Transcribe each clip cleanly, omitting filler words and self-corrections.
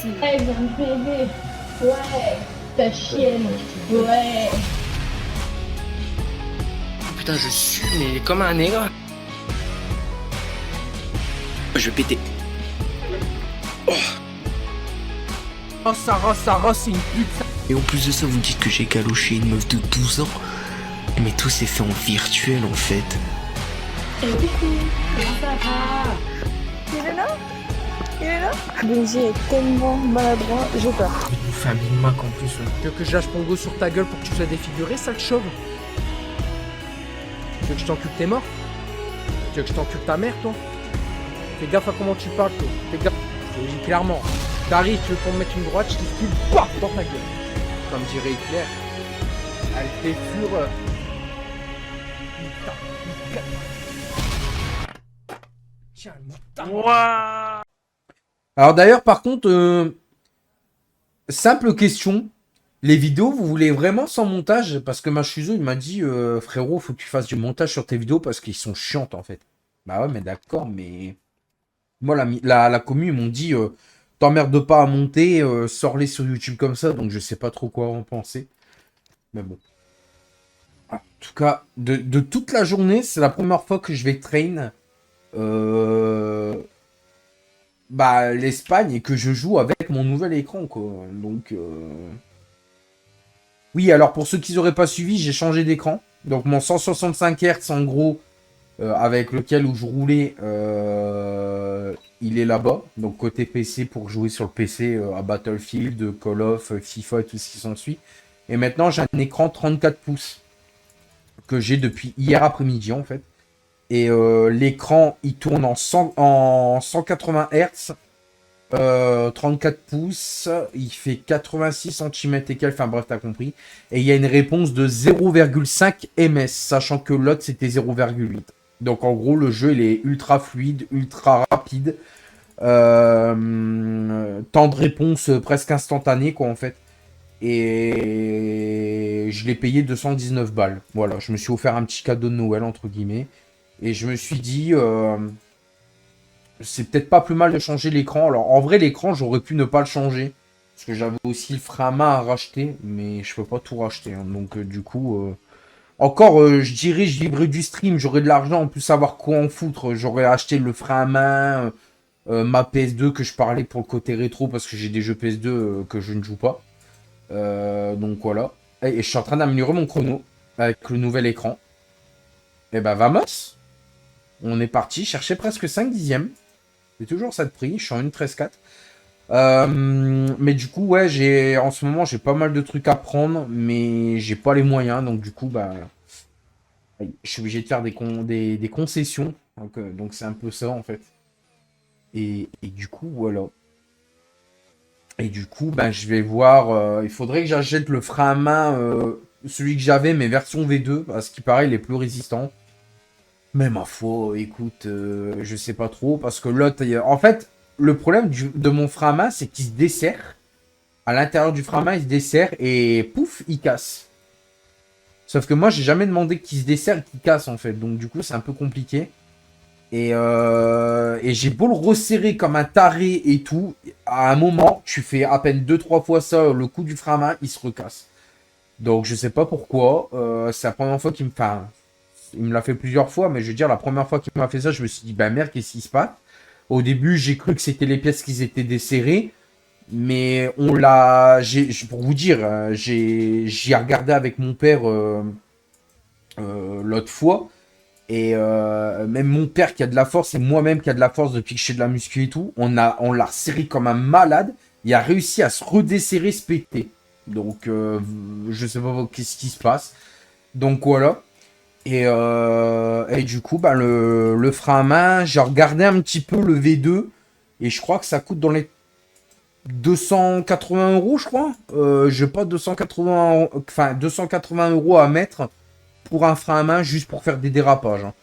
aussi. Elle vient de m'aider. Ouais. Ta chienne. Ouais. Putain, je suis mais comme un nègre. Je vais péter. Oh Sarah, c'est une pute. Et en plus de ça, vous me dites que j'ai galoché une meuf de 12 ans. Mais tout s'est fait en virtuel en fait. Et coucou. Comment ça va? Il est là? Il est là? Benji est tellement maladroit, j'ai peur. Il vous fait un Big Mac en plus. Tu veux que je lâche mon go sur ta gueule pour que tu sois défiguré, sale chauve? Tu veux que je t'encule tes morts? Tu veux que je t'encule ta mère, toi? Fais gaffe à comment tu parles, toi. Fais gaffe. Je te le dis clairement. T'arrives, tu veux qu'on me mette une droite, je t'esquive, paf, dans ta gueule. Comme dirait Hitler. Elle fait fureur. Tiens, moutarde. Alors d'ailleurs, par contre, simple question. Les vidéos, vous voulez vraiment sans montage? Parce que Machuzo, il m'a dit, frérot, faut que tu fasses du montage sur tes vidéos parce qu'ils sont chiantes en fait. Bah ouais, mais d'accord, mais... Moi, la commu, ils m'ont dit, t'emmerdes pas à monter, sors-les sur YouTube comme ça, donc je sais pas trop quoi en penser. Mais bon. En tout cas, de toute la journée, c'est la première fois que je vais train l'Espagne et que je joue avec mon nouvel écran, quoi. Donc... Oui, alors pour ceux qui n'auraient pas suivi, j'ai changé d'écran. Donc mon 165 Hz, en gros, avec lequel où je roulais, il est là-bas. Donc côté PC pour jouer sur le PC à Battlefield, Call of, FIFA et tout ce qui s'ensuit. Et maintenant, j'ai un écran 34 pouces que j'ai depuis hier après-midi en fait. Et l'écran, il tourne en 180 Hz. 34 pouces, il fait 86 cm et quelques, enfin bref, t'as compris. Et il y a une réponse de 0,5 ms, sachant que l'autre c'était 0,8. Donc en gros, le jeu il est ultra fluide, ultra rapide. Temps de réponse presque instantané, quoi, en fait. Et je l'ai payé 219 balles. Voilà, je me suis offert un petit cadeau de Noël, entre guillemets. Et je me suis dit... c'est peut-être pas plus mal de changer l'écran. Alors, en vrai, l'écran, j'aurais pu ne pas le changer. Parce que j'avais aussi le frein à main à racheter. Mais je peux pas tout racheter. Hein. Donc, du coup... Encore, je dirais, je vivrais du stream. J'aurais de l'argent. En plus, savoir quoi en foutre. J'aurais acheté le frein à main. Ma PS2 que je parlais pour le côté rétro. Parce que j'ai des jeux PS2 que je ne joue pas. Donc, voilà. Et je suis en train d'améliorer mon chrono. Avec le nouvel écran. Et ben, vamos. On est parti chercher presque 5 dixièmes. C'est toujours ça de prix, je suis en 1,13,4. Mais du coup, ouais, en ce moment, j'ai pas mal de trucs à prendre, mais j'ai pas les moyens, donc du coup, bah, je suis obligé de faire des concessions. Donc c'est un peu ça, en fait. Et du coup, voilà. Et du coup, bah, je vais voir... il faudrait que j'achète le frein à main, celui que j'avais, mais version V2, parce qu'il paraît, il est plus résistant. Mais ma foi, écoute, je sais pas trop, parce que l'autre, en fait, le problème de mon frein à main, c'est qu'il se desserre. À l'intérieur du frein à main, il se desserre et pouf, il casse. Sauf que moi, j'ai jamais demandé qu'il se desserre et qu'il casse, en fait. Donc, du coup, c'est un peu compliqué. Et j'ai beau le resserrer comme un taré et tout, à un moment, tu fais à peine 2-3 fois ça, le coup du frein à main, il se recasse. Donc, je sais pas pourquoi. C'est la première fois qu'il me... Enfin, il me l'a fait plusieurs fois, mais je veux dire, la première fois qu'il m'a fait ça, je me suis dit, bah merde, qu'est-ce qui se passe? Au début, j'ai cru que c'était les pièces qui étaient desserrées, mais on l'a... Pour vous dire, j'y ai regardé avec mon père l'autre fois, et même mon père qui a de la force, et moi-même qui a de la force depuis que je fais de la muscu et tout, on l'a serré comme un malade, il a réussi à se redesserrer, se péter. Donc, je sais pas qu'est-ce qui se passe. Donc voilà. Et du coup, bah, le frein à main, j'ai regardé un petit peu le V2 et je crois que ça coûte dans les 280 €, je crois. J'ai pas 280, enfin 280 € à mettre pour un frein à main juste pour faire des dérapages. Hein.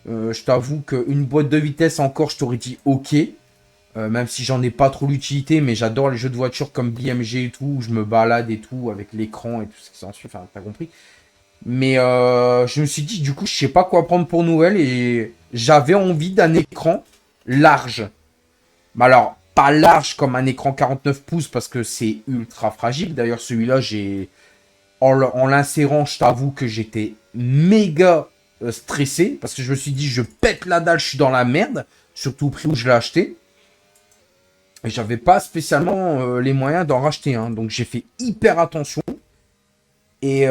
Je t'avoue qu'une boîte de vitesse encore, je t'aurais dit ok. Même si j'en ai pas trop l'utilité, mais j'adore les jeux de voiture comme BMG et tout, où je me balade et tout avec l'écran et tout ce qui s'ensuit. Enfin, t'as compris. Mais je me suis dit, du coup, je sais pas quoi prendre pour Noël et j'avais envie d'un écran large. Mais alors, pas large comme un écran 49 pouces parce que c'est ultra fragile. D'ailleurs, celui-là, en l'insérant, je t'avoue que j'étais méga stressé parce que je me suis dit, je pète la dalle, je suis dans la merde, surtout au prix où je l'ai acheté. Et j'avais pas spécialement les moyens d'en racheter un. Donc j'ai fait hyper attention. Et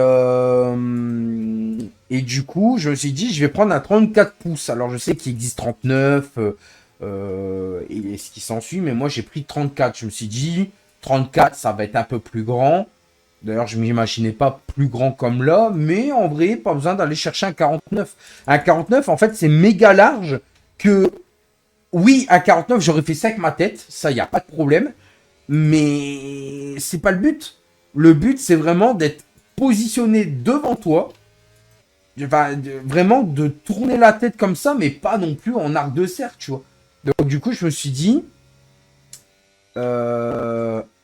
du coup, je me suis dit, je vais prendre un 34 pouces. Alors je sais qu'il existe 39 et ce qui s'ensuit, mais moi j'ai pris 34. Je me suis dit, 34, ça va être un peu plus grand. D'ailleurs, je m'imaginais pas plus grand comme là, mais en vrai, pas besoin d'aller chercher un 49. Un 49, en fait, c'est méga large que... Oui, un 49, j'aurais fait ça avec ma tête, ça, il n'y a pas de problème. Mais c'est pas le but. Le but, c'est vraiment d'être positionné devant toi. Enfin, vraiment de tourner la tête comme ça, mais pas non plus en arc de cercle, tu vois. Donc, du coup, je me suis dit...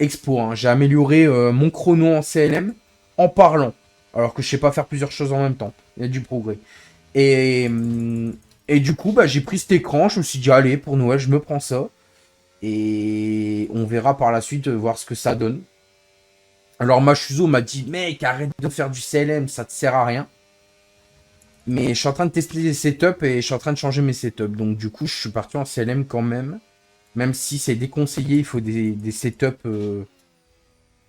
Expo, hein, j'ai amélioré mon chrono en CLM en parlant. Alors que je sais pas faire plusieurs choses en même temps. Il y a du progrès. Et du coup, bah, j'ai pris cet écran. Je me suis dit, allez, pour Noël, je me prends ça. Et on verra par la suite voir ce que ça donne. Alors, Machuzo m'a dit, mec, arrête de faire du CLM, ça te sert à rien. Mais je suis en train de tester les setups et je suis en train de changer mes setups. Donc, du coup, je suis parti en CLM quand même. Même si c'est déconseillé, il faut des setups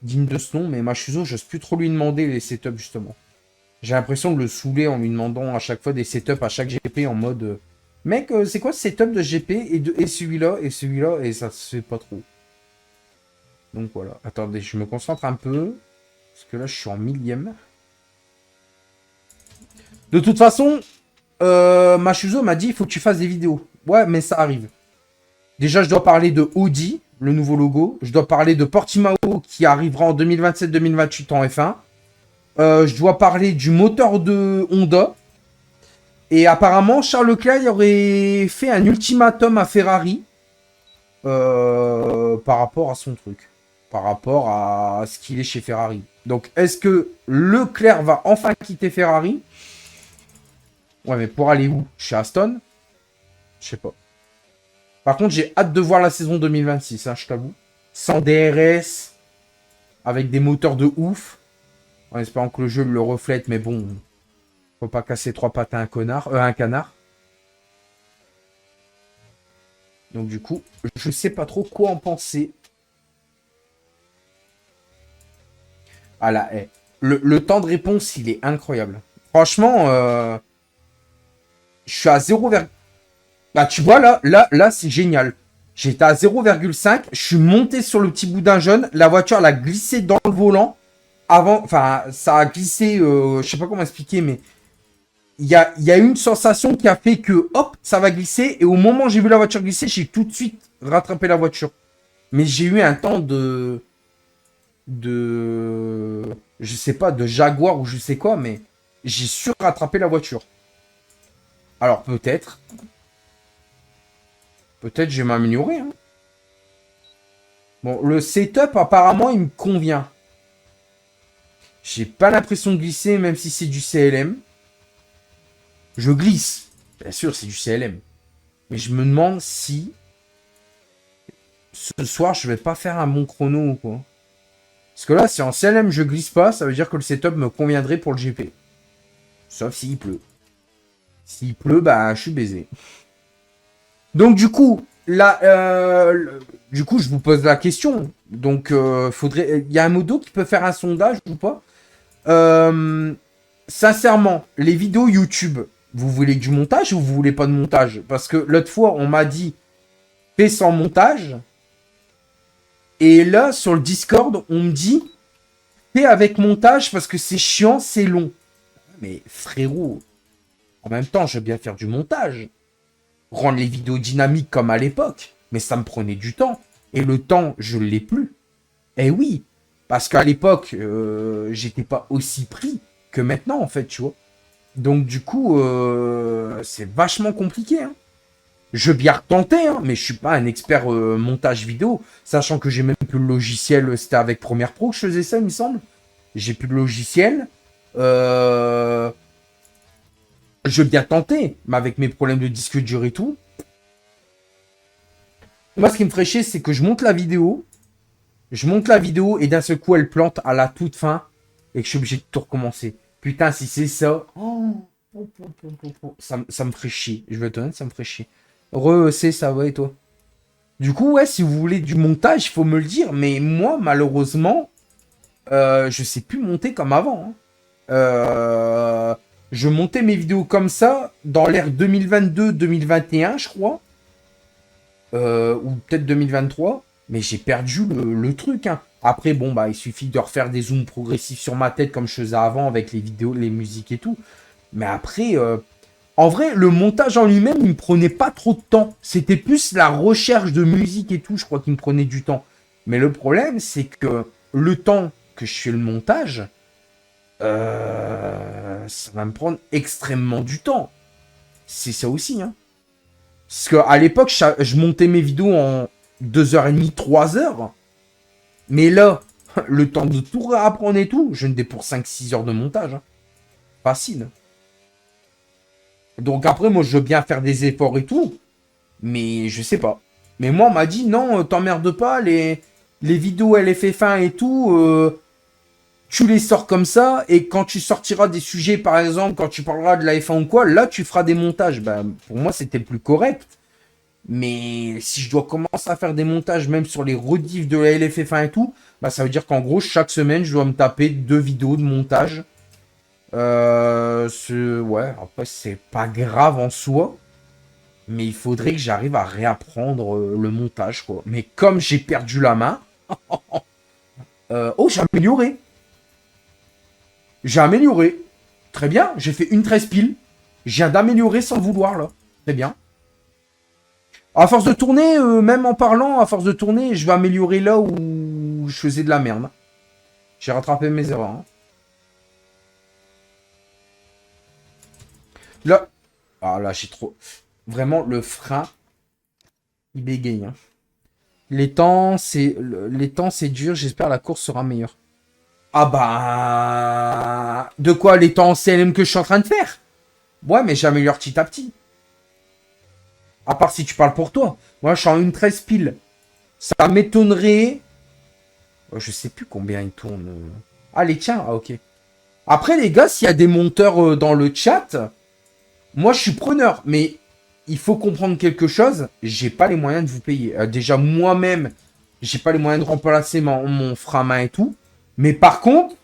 dignes de ce nom. Mais Machuzo, j'ose plus trop lui demander les setups, justement. J'ai l'impression de le saouler en lui demandant à chaque fois des setups à chaque GP en mode... Mec, c'est quoi ce setup de GP et celui-là, et ça se fait pas trop. Donc voilà. Attendez, je me concentre un peu. Parce que là, je suis en millième. De toute façon, Machuzo m'a dit, il faut que tu fasses des vidéos. Ouais, mais ça arrive. Déjà, je dois parler de Audi, le nouveau logo. Je dois parler de Portimao qui arrivera en 2027-2028 en F1. Je dois parler du moteur de Honda. Et apparemment, Charles Leclerc aurait fait un ultimatum à Ferrari par rapport à son truc. Par rapport à ce qu'il est chez Ferrari. Donc, est-ce que Leclerc va enfin quitter Ferrari? Ouais, mais pour aller où? Chez Aston? Je sais pas. Par contre, j'ai hâte de voir la saison 2026, hein, je t'avoue. Sans DRS, avec des moteurs de ouf. En espérant que le jeu le reflète, mais bon, faut pas casser trois pattes à un canard. Donc du coup, je sais pas trop quoi en penser. Ah là, le temps de réponse, il est incroyable. Franchement, je suis à 0, bah, tu vois, là, c'est génial. J'étais à 0,5. Je suis monté sur le petit boudin jaune. La voiture, elle a glissé dans le volant. Enfin, ça a glissé, je sais pas comment expliquer, mais il y a une sensation qui a fait que, hop, ça va glisser. Et au moment où j'ai vu la voiture glisser, j'ai tout de suite rattrapé la voiture. Mais j'ai eu un temps je sais pas, de Jaguar ou je sais quoi, mais j'ai su rattraper la voiture. Alors, peut-être je vais m'améliorer. Hein. Bon, le setup, apparemment, il me convient. J'ai pas l'impression de glisser, même si c'est du CLM. Je glisse. Bien sûr, c'est du CLM. Mais je me demande si... ce soir, je vais pas faire un bon chrono ou quoi. Parce que là, si en CLM, je glisse pas, ça veut dire que le setup me conviendrait pour le GP. Sauf s'il pleut. S'il pleut, bah, je suis baisé. Donc du coup, là, je vous pose la question. Donc, il y a un modo qui peut faire un sondage ou pas? Sincèrement, les vidéos YouTube, vous voulez du montage ou vous voulez pas de montage? Parce que l'autre fois, on m'a dit, fais sans montage. Et là, sur le Discord, on me dit, fais avec montage parce que c'est chiant, c'est long. Mais frérot, en même temps, je veux bien faire du montage. Rendre les vidéos dynamiques comme à l'époque. Mais ça me prenait du temps. Et le temps, je ne l'ai plus. Eh oui. Parce qu'à l'époque, j'étais pas aussi pris que maintenant, en fait, tu vois. Donc, du coup, c'est vachement compliqué. Hein. Je veux bien retenter, hein, mais je suis pas un expert montage vidéo. Sachant que j'ai même plus le logiciel. C'était avec Premiere Pro que je faisais ça, il me semble. J'ai plus le logiciel. Je veux bien tenter, mais avec mes problèmes de disque dur et tout. Moi, ce qui me ferait chier, c'est que je monte la vidéo. Et d'un seul coup, elle plante à la toute fin. Et que je suis obligé de tout recommencer. Putain, si c'est ça. Ça me ferait chier. Je vais être honnête, ça me ferait chier. C'est ça, ouais, et toi? Du coup, ouais, si vous voulez du montage, il faut me le dire. Mais moi, malheureusement, je sais plus monter comme avant. Je montais mes vidéos comme ça dans l'ère 2022-2021, je crois. Ou peut-être 2023. Mais j'ai perdu le truc. Hein. Après, bon, bah, il suffit de refaire des zooms progressifs sur ma tête comme je faisais avant avec les vidéos, les musiques et tout. Mais après, en vrai, le montage en lui-même, il me prenait pas trop de temps. C'était plus la recherche de musique et tout, je crois, qui me prenait du temps. Mais le problème, c'est que le temps que je fais le montage, ça va me prendre extrêmement du temps. C'est ça aussi, hein. Parce qu'à l'époque, je montais mes vidéos en 2h30, 3h. Mais là, le temps de tout réapprendre et tout, je ne dé pour 5-6 heures de montage. Hein. Facile. Donc après, moi, je veux bien faire des efforts et tout. Mais je sais pas. Mais moi, on m'a dit, non, t'emmerdes pas, les vidéos LFF1 et tout, tu les sors comme ça. Et quand tu sortiras des sujets, par exemple, quand tu parleras de la F1 ou quoi, là, tu feras des montages. Ben, pour moi, c'était le plus correct. Mais si je dois commencer à faire des montages, même sur les rediffs de la LFF1 et tout, bah, ça veut dire qu'en gros, chaque semaine, je dois me taper 2 vidéos de montage. Ouais, après, c'est pas grave en soi. Mais il faudrait que j'arrive à réapprendre le montage, quoi. Mais comme j'ai perdu la main... oh, j'ai amélioré. J'ai amélioré. Très bien, j'ai fait une 13 piles. Je viens d'améliorer sans le vouloir, là. Très bien. À force de tourner, même en parlant, à force de tourner, je vais améliorer là où je faisais de la merde. J'ai rattrapé mes erreurs. Hein. Là... Ah là, j'ai trop... Vraiment, le frein, il bégaye. Hein. Les temps, c'est dur. J'espère la course sera meilleure. Ah bah... De quoi, les temps en CLM que je suis en train de faire? Ouais, mais j'améliore petit à petit. À part si tu parles pour toi. Moi, je suis en une 13 piles. Ça m'étonnerait... Je sais plus combien il tourne. Allez, tiens. Ah, ok. Après, les gars, s'il y a des monteurs dans le chat, moi, je suis preneur. Mais il faut comprendre quelque chose. J'ai pas les moyens de vous payer. Déjà, moi-même, j'ai pas les moyens de remplacer mon frein à main et tout. Mais par contre,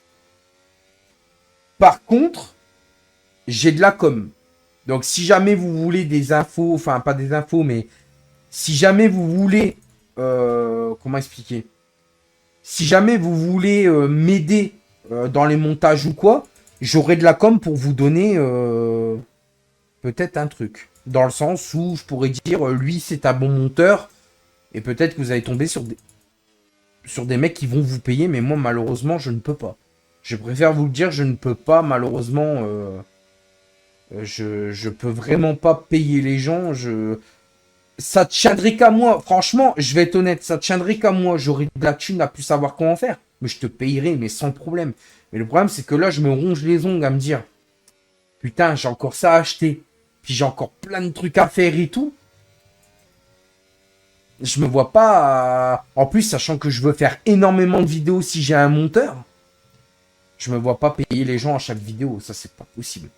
j'ai de la com. Donc, si jamais vous voulez des infos, enfin, pas des infos, mais si jamais vous voulez... comment expliquer? Si jamais vous voulez m'aider dans les montages ou quoi, j'aurai de la com pour vous donner peut-être un truc. Dans le sens où je pourrais dire, lui, c'est un bon monteur, et peut-être que vous allez tomber sur des mecs qui vont vous payer, mais moi, malheureusement, je ne peux pas. Je préfère vous le dire, je ne peux pas, malheureusement... je peux vraiment pas payer les gens. Ça tiendrait qu'à moi. Franchement, je vais être honnête, ça tiendrait qu'à moi. J'aurais de la thune à plus savoir comment faire. Mais je te payerai, mais sans problème. Mais le problème, c'est que là, je me ronge les ongles à me dire, putain, j'ai encore ça à acheter. Puis j'ai encore plein de trucs à faire et tout. Je me vois pas... En plus, sachant que je veux faire énormément de vidéos si j'ai un monteur, je me vois pas payer les gens à chaque vidéo. Ça, c'est pas possible.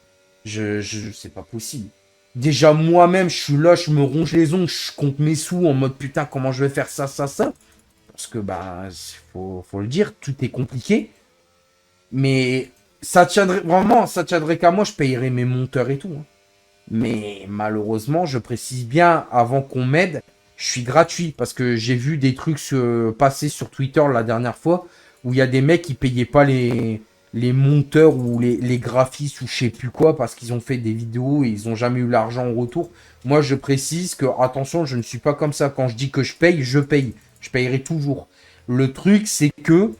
C'est pas possible. Déjà, moi-même, je suis là, je me ronge les ongles, je compte mes sous en mode putain, comment je vais faire ça, ça, ça. Parce que, bah, faut le dire, tout est compliqué. Mais ça tiendrait qu'à moi, je payerais mes monteurs et tout. Hein. Mais malheureusement, je précise bien, avant qu'on m'aide, je suis gratuit. Parce que j'ai vu des trucs passer sur Twitter la dernière fois, où il y a des mecs qui payaient pas les monteurs ou les graphistes ou je sais plus quoi parce qu'ils ont fait des vidéos et ils ont jamais eu l'argent en retour. Moi, je précise que, attention, je ne suis pas comme ça. Quand je dis que je paye, je paye. Je payerai toujours. Le truc, c'est que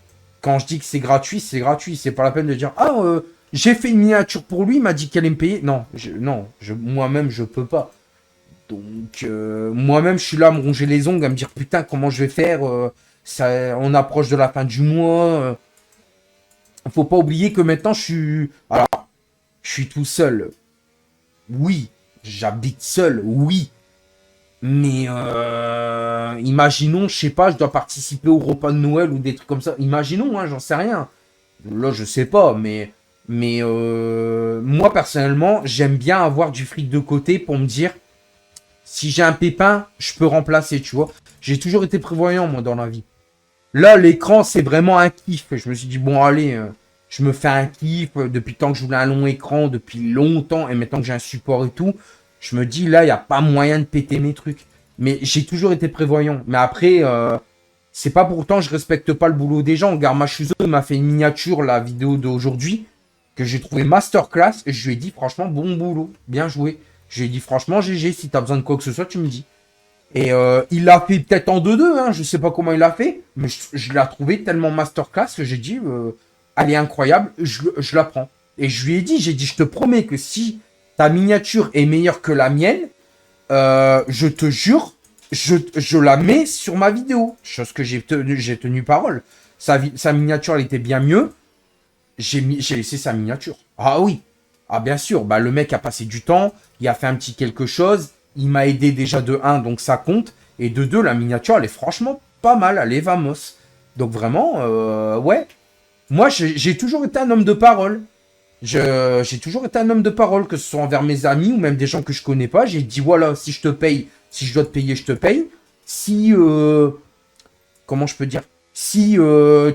quand je dis que c'est gratuit, c'est gratuit. C'est pas la peine de dire, ah, j'ai fait une miniature pour lui, il m'a dit qu'elle allait me payer. Non, moi-même, je peux pas. Donc, moi-même, je suis là à me ronger les ongles, à me dire, putain, comment je vais faire on approche de la fin du mois. Faut pas oublier que maintenant, je suis tout seul. Oui. J'habite seul. Oui. Mais imaginons, je sais pas, je dois participer au repas de Noël ou des trucs comme ça. Imaginons, hein, j'en sais rien. Là, je sais pas, mais moi, personnellement, j'aime bien avoir du fric de côté pour me dire, si j'ai un pépin, je peux remplacer, tu vois. J'ai toujours été prévoyant, moi, dans la vie. Là, l'écran, c'est vraiment un kiff. Je me suis dit, bon, allez, je me fais un kiff. Depuis le temps que je voulais un long écran, depuis longtemps, et maintenant que j'ai un support et tout, je me dis, là, il n'y a pas moyen de péter mes trucs. Mais j'ai toujours été prévoyant. Mais après, c'est pas pourtant, je respecte pas le boulot des gens. Regarde, Machuzo, il m'a fait une miniature, la vidéo d'aujourd'hui, que j'ai trouvé masterclass. Et je lui ai dit, franchement, bon boulot, bien joué. Je lui ai dit, franchement, GG, si t'as besoin de quoi que ce soit, tu me dis. Et il l'a fait peut-être en 2-2, hein, je sais pas comment il l'a fait, mais je l'ai trouvé tellement masterclass que j'ai dit, elle est incroyable, je la prends. Et je lui ai dit, j'ai dit, je te promets que si ta miniature est meilleure que la mienne, je te jure, je la mets sur ma vidéo. Chose que j'ai tenu parole. Sa miniature, elle était bien mieux. J'ai laissé sa miniature. Ah oui. Ah bien sûr, bah, le mec a passé du temps, il a fait un petit quelque chose, il m'a aidé déjà de 1, donc ça compte. Et de 2, la miniature, elle est franchement pas mal, elle est vamos. Donc vraiment, ouais. Moi, j'ai toujours été un homme de parole. J'ai toujours été un homme de parole, que ce soit envers mes amis ou même des gens que je connais pas. J'ai dit, voilà, si je te paye, si je dois te payer, je te paye. Si, comment je peux dire? Si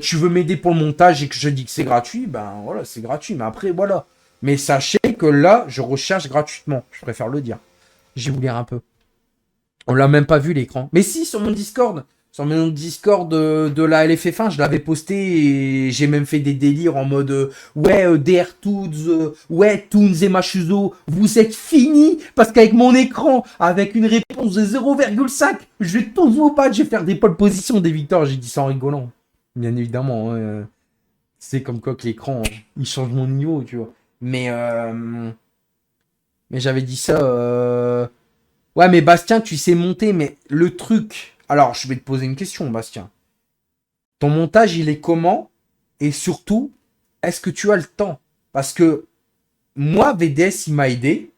tu veux m'aider pour le montage et que je dis que c'est gratuit, ben voilà, c'est gratuit. Mais après, voilà. Mais sachez que là, je recherche gratuitement. Je préfère le dire. Je vais vous lire un peu. On l'a même pas vu l'écran. Mais si, sur mon Discord. Sur mon Discord de la LFF1, je l'avais posté et j'ai même fait des délires en mode ouais, DR Toons, ouais, Toons et Machuzo, vous êtes finis parce qu'avec mon écran, avec une réponse de 0,5, je vais tous vous battre, je vais faire des pole positions, des victoires. J'ai dit ça en rigolant. Bien évidemment, hein, c'est comme quoi que l'écran, il change mon niveau, tu vois. Mais j'avais dit ça. Ouais, mais Bastien, tu sais monter, mais le truc. Alors, je vais te poser une question, Bastien. Ton montage, il est comment? Et surtout, est-ce que tu as le temps? Parce que moi, VDS, il m'a aidé.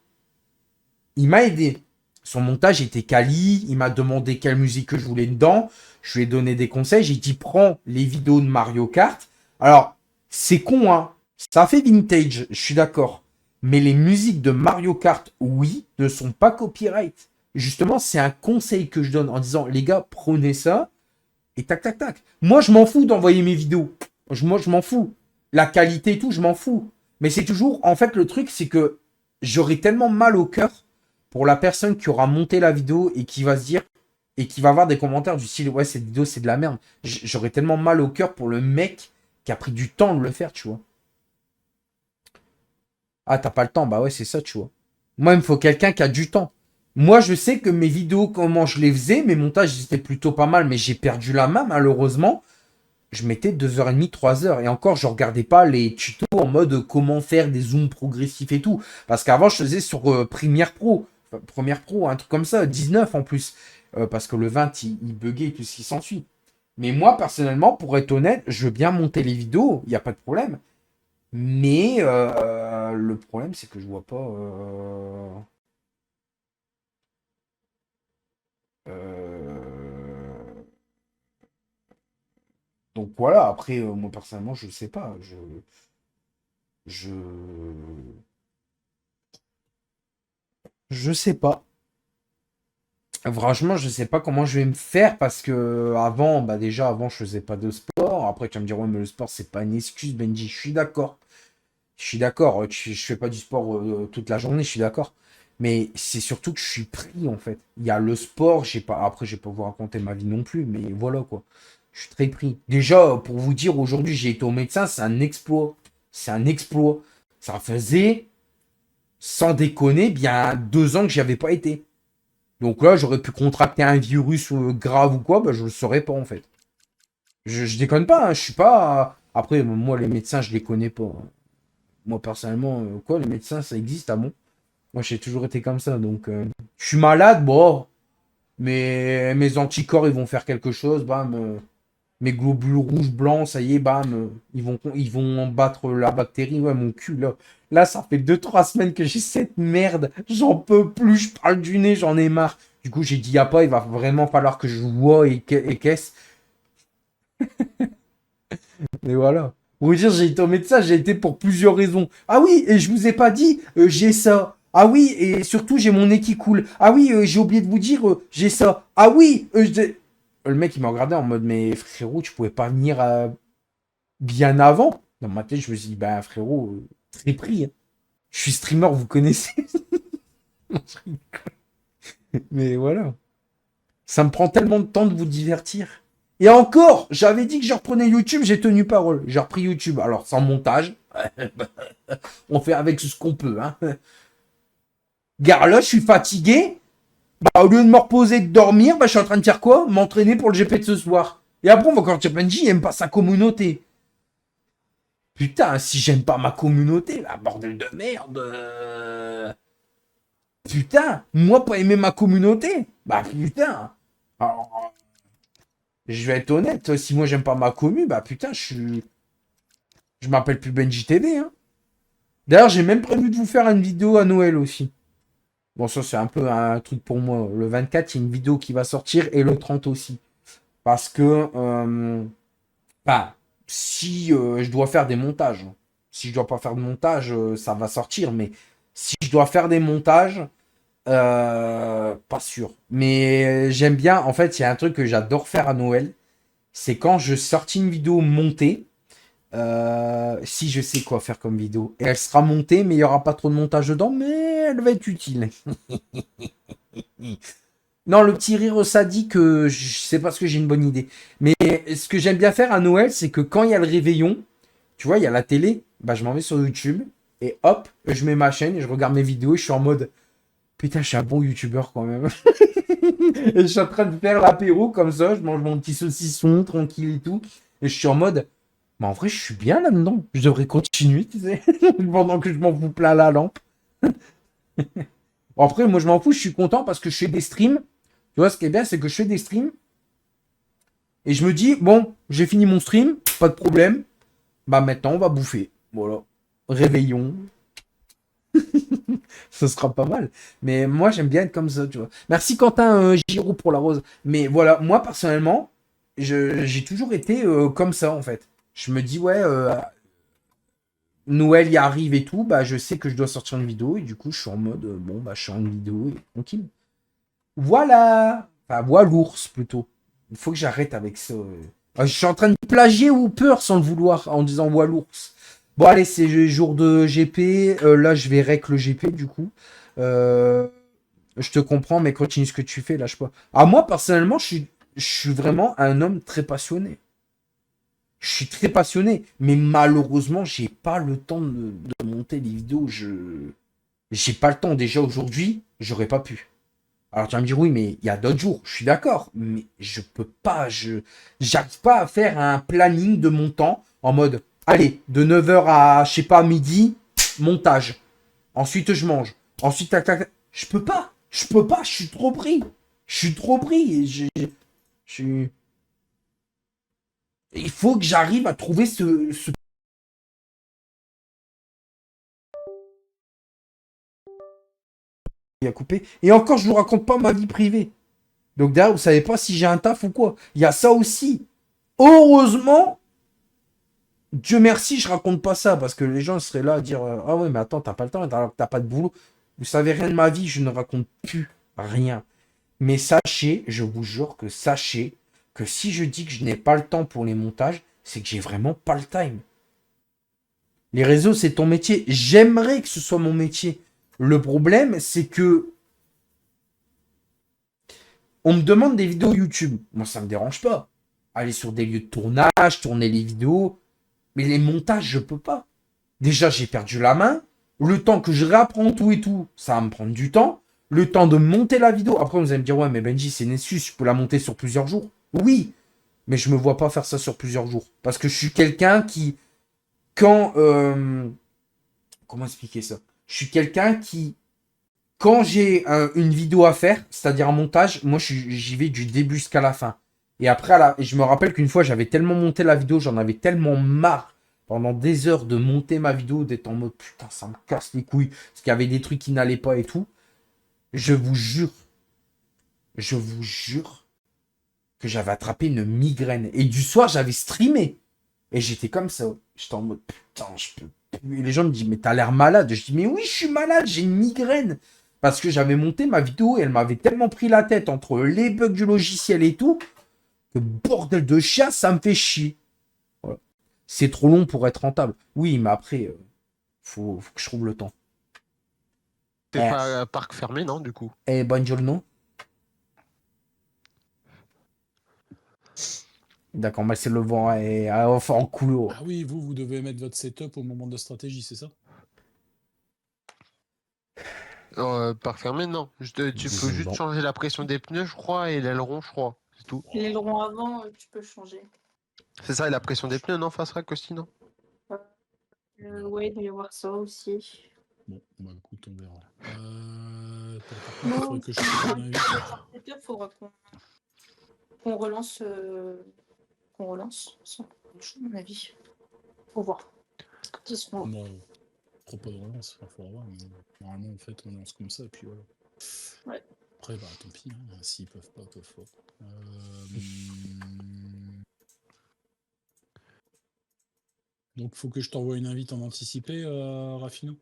Il m'a aidé. Son montage était quali. Il m'a demandé quelle musique que je voulais dedans. Je lui ai donné des conseils. J'ai dit, prends les vidéos de Mario Kart. Alors, c'est con, hein. Ça fait vintage, je suis d'accord. Mais les musiques de Mario Kart, oui, ne sont pas copyright. Justement, c'est un conseil que je donne en disant, les gars, prenez ça et tac, tac, tac. Moi, je m'en fous d'envoyer mes vidéos. Moi, je m'en fous. La qualité et tout, je m'en fous. Mais c'est toujours, en fait, le truc, c'est que j'aurai tellement mal au cœur pour la personne qui aura monté la vidéo et qui va se dire, et qui va avoir des commentaires du style, ouais, cette vidéo, c'est de la merde. J'aurai tellement mal au cœur pour le mec qui a pris du temps de le faire, tu vois. Ah, t'as pas le temps, bah ouais, c'est ça, tu vois. Moi, il me faut quelqu'un qui a du temps. Moi, je sais que mes vidéos, comment je les faisais, mes montages, ils étaient plutôt pas mal, mais j'ai perdu la main, malheureusement. Je mettais 2h30, 3h. Et encore, je regardais pas les tutos en mode comment faire des zooms progressifs et tout. Parce qu'avant, je faisais sur Premiere Pro. Enfin, Premiere Pro, un truc comme ça, 19 en plus. Parce que le 20, il buguait et tout ce qui s'ensuit. Mais moi, personnellement, pour être honnête, je veux bien monter les vidéos, il n'y a pas de problème. Mais le problème, c'est que je vois pas... Donc voilà, après, moi personnellement, je sais pas. Je... Je sais pas. Franchement, je sais pas comment je vais me faire parce que avant, bah déjà, avant, je faisais pas de sport. Après, tu vas me dire, ouais, mais le sport, c'est pas une excuse, Benji. Je suis d'accord. Je suis d'accord. Je fais pas du sport toute la journée, je suis d'accord. Mais c'est surtout que je suis pris, en fait. Il y a le sport, j'ai pas... Après, je vais pas vous raconter ma vie non plus, mais voilà, quoi. Je suis très pris. Déjà, pour vous dire, aujourd'hui, j'ai été au médecin, c'est un exploit. C'est un exploit. Ça faisait, sans déconner, bien 2 ans que j'y avais pas été. Donc là, j'aurais pu contracter un virus grave ou quoi, bah, je le saurais pas, en fait. Je déconne pas, hein, je suis pas... Après, moi, les médecins, je les connais pas, hein. Moi, personnellement, quoi, les médecins, ça existe, ah bon? Moi, j'ai toujours été comme ça, donc... Je suis malade, bon... Mais mes anticorps, ils vont faire quelque chose, bam. Mes globules rouges, blancs, ça y est, bam. Ils vont battre la bactérie. Ouais, mon cul, là. Là, ça fait 2-3 semaines que j'ai cette merde. J'en peux plus, je parle du nez, j'en ai marre. Du coup, j'ai dit, y a pas, il va vraiment falloir que je vois et qu'est-ce. Mais voilà. Pour vous dire, j'ai été au médecin, j'ai été pour plusieurs raisons. Ah oui, et je vous ai pas dit, j'ai ça. Ah oui, et surtout, j'ai mon nez qui coule. Ah oui, j'ai oublié de vous dire, j'ai ça. Ah oui, le mec, il m'a regardé en mode, mais frérot, tu pouvais pas venir bien avant. Dans ma tête, je me suis dit, bah frérot, très pris. Hein. Je suis streamer, vous connaissez. Non, je rigole. Mais voilà. Ça me prend tellement de temps de vous divertir. Et encore, j'avais dit que je reprenais YouTube, j'ai tenu parole. J'ai repris YouTube. Alors, sans montage. On fait avec ce qu'on peut. Hein. Gare là, je suis fatigué. Bah, au lieu de me reposer et de dormir, bah, je suis en train de faire quoi? M'entraîner pour le GP de ce soir. Et après, on va encore dire Benji, il aime pas sa communauté. Putain, si j'aime pas ma communauté, bah, bordel de merde. Putain, moi pas aimer ma communauté. Bah putain. Alors, je vais être honnête, si moi j'aime pas ma commu, bah putain, je m'appelle plus Benji TV. Hein. D'ailleurs, j'ai même prévu de vous faire une vidéo à Noël aussi. Bon, ça c'est un peu un truc pour moi. Le 24, il y a une vidéo qui va sortir et le 30 aussi. Parce que, bah, si je dois faire des montages, si je dois pas faire de montage, ça va sortir. Mais si je dois faire des montages, pas sûr. Mais j'aime bien, en fait, il y a un truc que j'adore faire à Noël. C'est quand je sortis une vidéo montée. Si je sais quoi faire comme vidéo. Et elle sera montée, mais il n'y aura pas trop de montage dedans, mais elle va être utile. Non, le petit rire sadique, c'est parce que j'ai une bonne idée. Mais ce que j'aime bien faire à Noël, c'est que quand il y a le réveillon, tu vois, il y a la télé, bah je m'en vais sur YouTube, et hop, je mets ma chaîne, et je regarde mes vidéos, et je suis en mode, putain, je suis un bon youtubeur quand même. Et je suis en train de faire l'apéro comme ça, je mange mon petit saucisson, tranquille et tout, et je suis en mode, mais en vrai, je suis bien là-dedans. Je devrais continuer, tu sais, pendant que je m'en fous plein la lampe. Bon, après, moi, je m'en fous, je suis content parce que je fais des streams. Tu vois, ce qui est bien, c'est que je fais des streams. Et je me dis, bon, j'ai fini mon stream, pas de problème. Bah, maintenant, on va bouffer. Voilà. Réveillon. Ce sera pas mal. Mais moi, j'aime bien être comme ça, tu vois. Merci Quentin Giraud pour la rose. Mais voilà, moi, personnellement, j'ai toujours été comme ça, en fait. Je me dis, ouais, Noël y arrive et tout, bah, je sais que je dois sortir une vidéo. Et du coup, je suis en mode, bon, bah, je sors une vidéo et tranquille. Voilà. Enfin, l'ours plutôt. Il faut que j'arrête avec ça. Je suis en train de plagier Hooper sans le vouloir en disant l'ours. Bon, allez, c'est jour de GP. Là, je vais rec le GP du coup. Je te comprends, mais continue ce que tu fais, lâche pas. Ah, moi, personnellement, je suis vraiment un homme très passionné. Je suis très passionné, mais malheureusement, j'ai pas le temps de monter les vidéos. J'ai pas le temps. Déjà aujourd'hui, j'aurais pas pu. Alors tu vas me dire oui, mais il y a d'autres jours. Je suis d'accord, mais je peux pas. J'arrive pas à faire un planning de mon temps en mode allez, de 9h à je sais pas midi, montage. Ensuite je mange. Ensuite tac tac, tac. Je peux pas. Je peux pas, je suis trop pris. Je suis trop pris. Il faut que j'arrive à trouver ce à couper. Et encore, je vous raconte pas ma vie privée. Donc derrière, vous savez pas si j'ai un taf ou quoi. Il y a ça aussi. Heureusement, Dieu merci, je raconte pas ça parce que les gens seraient là à dire ah ouais, mais attends, t'as pas le temps, t'as pas de boulot. Vous savez rien de ma vie, je ne raconte plus rien. Mais sachez, je vous jure que sachez que si je dis que je n'ai pas le temps pour les montages, c'est que j'ai vraiment pas le time. Les réseaux, c'est ton métier. J'aimerais que ce soit mon métier. Le problème, c'est que on me demande des vidéos YouTube. Moi, ça me dérange pas. Aller sur des lieux de tournage, tourner les vidéos. Mais les montages, je peux pas. Déjà, j'ai perdu la main. Le temps que je réapprends tout et tout, ça va me prendre du temps. Le temps de monter la vidéo. Après, vous allez me dire, ouais, mais Benji, c'est Nessus, je peux la monter sur plusieurs jours. Oui, mais je me vois pas faire ça sur plusieurs jours. Parce que je suis quelqu'un qui, quand... comment expliquer ça? Je suis quelqu'un qui, quand j'ai une vidéo à faire, c'est-à-dire un montage, moi, j'y vais du début jusqu'à la fin. Et après, je me rappelle qu'une fois, j'avais tellement monté la vidéo, j'en avais tellement marre pendant des heures de monter ma vidéo, d'être en mode putain, ça me casse les couilles, parce qu'il y avait des trucs qui n'allaient pas et tout. Je vous jure, je vous jure que j'avais attrapé une migraine. Et du soir, j'avais streamé. Et j'étais comme ça. J'étais en mode, putain, je peux plus. Et les gens me disent, mais t'as l'air malade. Je dis, mais oui, je suis malade, j'ai une migraine. Parce que j'avais monté ma vidéo et elle m'avait tellement pris la tête entre les bugs du logiciel et tout, que bordel de chien, ça me fait chier. Voilà. C'est trop long pour être rentable. Oui, mais après, faut que je trouve le temps. C'est pas parc fermé, non, du coup? Eh, buongiorno. D'accord, mais c'est le vent et enfin en couloir. Ah oui, vous devez mettre votre setup au moment de la stratégie, c'est ça? Parc fermé, non. Tu peux juste Non. changer la pression des pneus, je crois, et l'aileron, je crois. C'est tout. L'aileron avant, tu peux changer. C'est ça, et la pression des pneus, non, face rack aussi, non? Ouais, il doit y avoir ça aussi. Bon, bah écoute, on verra. Non, Il faudrait que je te donne un avis. Il faudra qu'on relance. Qu'on relance. Ça, à mon avis. Faut voir. Quand ils seront là. Non, trop pas de relance, il faudra voir. Mais normalement, en fait, on lance comme ça, et puis voilà. Ouais. Après, bah tant pis, hein, s'ils peuvent pas, ils peuvent pas. Donc, faut que je t'envoie une invite en anticipé, Raffino.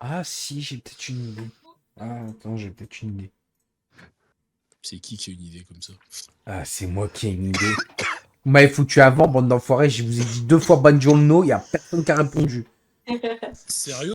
Ah si, j'ai peut-être une idée. Ah, attends, j'ai peut-être une idée. C'est qui a une idée comme ça? Ah, c'est moi qui ai une idée. Vous m'avez foutu avant, bande d'enfoirés. Je vous ai dit 2 fois buongiorno, il n'y a personne qui a répondu. Sérieux?